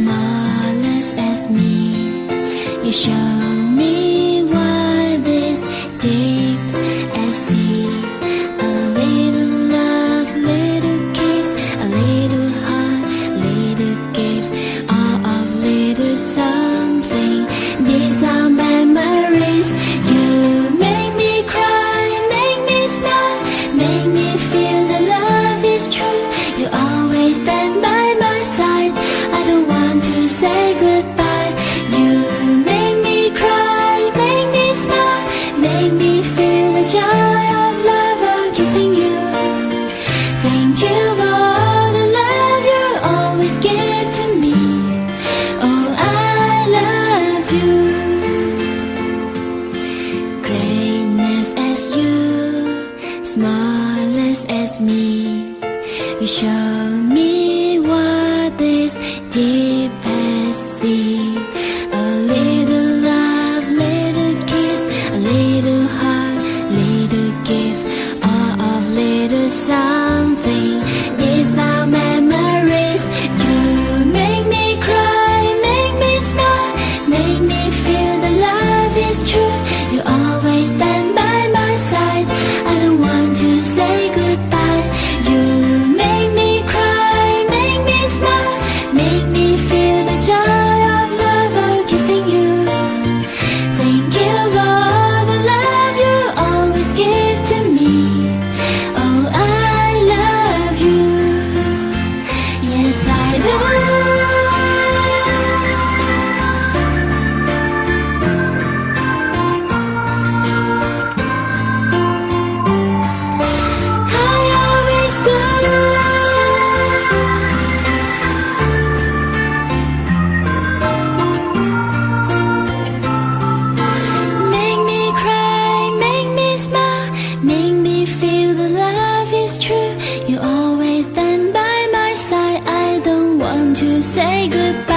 smallest as me. You show me what is deep as sea. A little love, little kiss, a little heart, little gift, all of little something. These are memories. You make me cry, make me smile, make me feel that love is true. You always stand by my side. I don't want to say goodbye. You make me cry, make me smile, make me feel the joy of love of kissing you. Thank you for all the love you always give to me. Oh, I love you. Greatness as you, smallest as me. You show me what is deep as sea. A little love, little kiss, a little heart, little gift, all of little something. These are memories. You make me cry, make me smile, make me feel that love is true. You always stand by my side. I don't want to say goodbye. You make me cry, make me smile, make me feel the joy of love of kissing you. Thank you for all the love you always give to me. Oh, I love you. Yes, I do. I always do. Make me cry, make me smile, make me feel the love is true. You always stand by my side. I don't want to say goodbye.